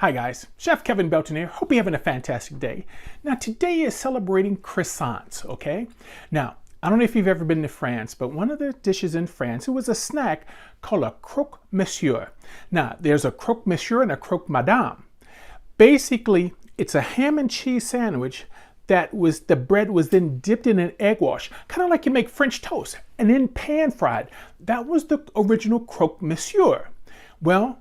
Hi guys, Chef Kevin Belton here. Hope you're having a fantastic day. Now today is celebrating croissants, okay? Now, I don't know if you've ever been to France, but one of the dishes in France, it was a snack called a croque monsieur. Now, there's a croque monsieur and a croque madame. Basically, it's a ham and cheese sandwich the bread was then dipped in an egg wash, kind of like you make French toast, and then pan fried. That was the original croque monsieur. Well,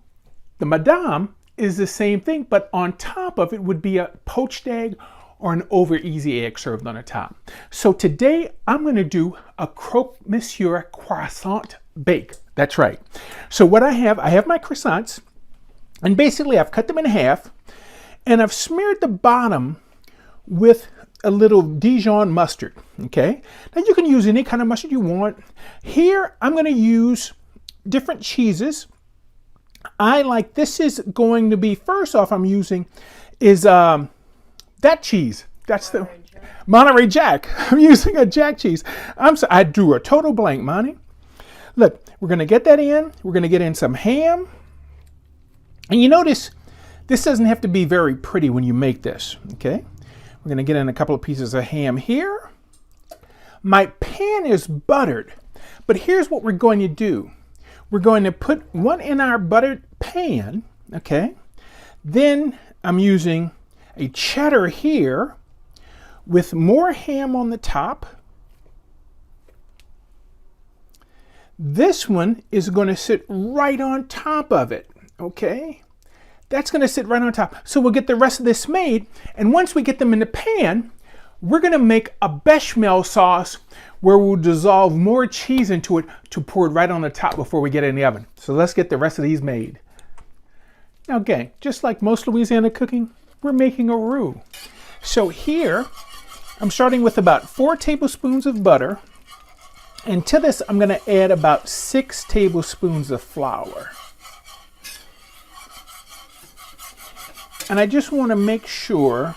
the madame is the same thing, but on top of it would be a poached egg or an over easy egg served on the top. So today I'm going to do a croque monsieur croissant bake. That's right. So what I have my croissants, and basically I've cut them in half, and I've smeared the bottom with a little Dijon mustard. Okay. Now you can use any kind of mustard you want. Here I'm going to use different cheeses. This is going to be, first off, I'm using is that cheese. That's the Monterey Jack. I'm using a Jack cheese. I drew a total blank, Monty. Look, we're going to get that in. We're going to get in some ham. And you notice this doesn't have to be very pretty when you make this, okay? We're going to get in a couple of pieces of ham here. My pan is buttered, but here's what we're going to do. We're going to put one in our buttered pan, okay? Then I'm using a cheddar here with more ham on the top. This one is going to sit right on top of it, okay? That's going to sit right on top. So we'll get the rest of this made, and once we get them in the pan, we're going to make a bechamel sauce where we'll dissolve more cheese into it to pour it right on the top before we get it in the oven. So let's get the rest of these made. Now gang, just like most Louisiana cooking, we're making a roux. So here, I'm starting with about 4 tablespoons of butter. And to this, I'm going to add about 6 tablespoons of flour. And I just want to make sure,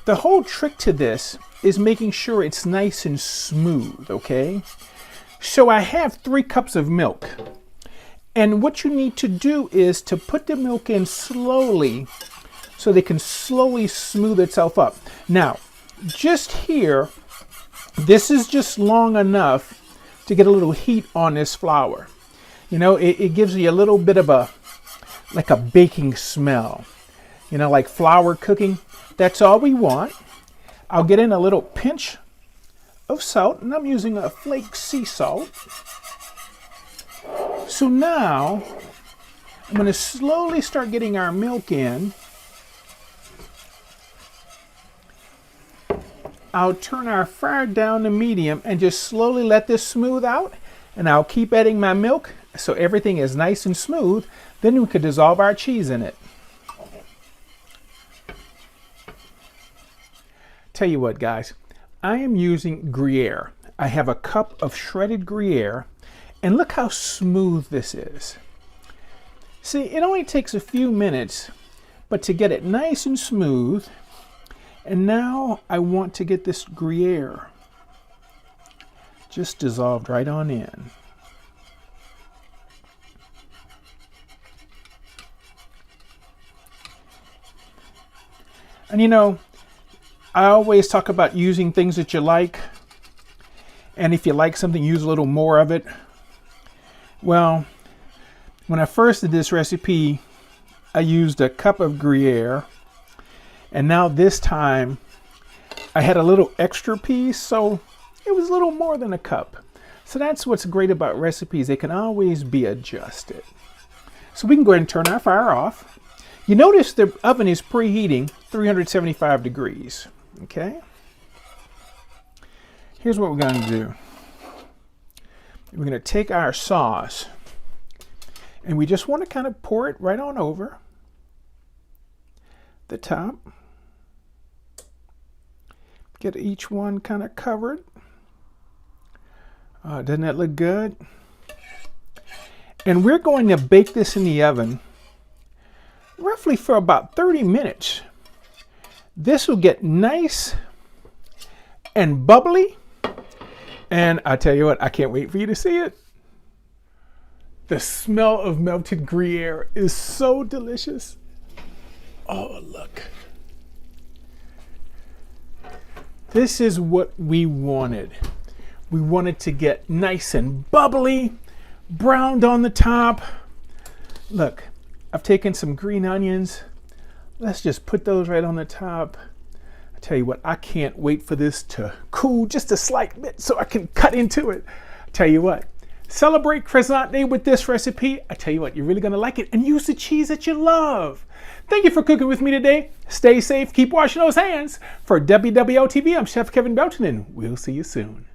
the whole trick to this is making sure it's nice and smooth, okay? So I have 3 cups of milk. And what you need to do is to put the milk in slowly so they can slowly smooth itself up. Now, just here, this is just long enough to get a little heat on this flour. You know, it gives you a little bit of like a baking smell. You know, like flour cooking. That's all we want. I'll get in a little pinch of salt, and I'm using a flake sea salt. So now, I'm going to slowly start getting our milk in. I'll turn our fire down to medium and just slowly let this smooth out. And I'll keep adding my milk so everything is nice and smooth. Then we could dissolve our cheese in it. Tell you what, guys, I am using Gruyère. I have a cup of shredded Gruyère, and look how smooth this is. See, it only takes a few minutes, but to get it nice and smooth. And now I want to get this Gruyère just dissolved right on in. And you know, I always talk about using things that you like. And if you like something, use a little more of it. Well, when I first did this recipe, I used a cup of Gruyère. And now this time, I had a little extra piece, so it was a little more than a cup. So that's what's great about recipes. They can always be adjusted. So we can go ahead and turn our fire off. You notice the oven is preheating 375 degrees. Okay, here's what we're going to do. We're going to take our sauce, and we just want to kind of pour it right on over the top. Get each one kind of covered. Doesn't that look good? And we're going to bake this in the oven roughly for about 30 minutes. This will get nice and bubbly. And I tell you what, I can't wait for you to see it. The smell of melted Gruyère is so delicious. Oh, look. This is what we wanted. We wanted to get nice and bubbly, browned on the top. Look, I've taken some green onions. Let's just put those right on the top. I tell you what, I can't wait for this to cool just a slight bit so I can cut into it. I tell you what, celebrate Croissant Day with this recipe. I tell you what, you're really gonna like it, and use the cheese that you love. Thank you for cooking with me today. Stay safe, keep washing those hands. For WWL TV, I'm Chef Kevin Belton, and we'll see you soon.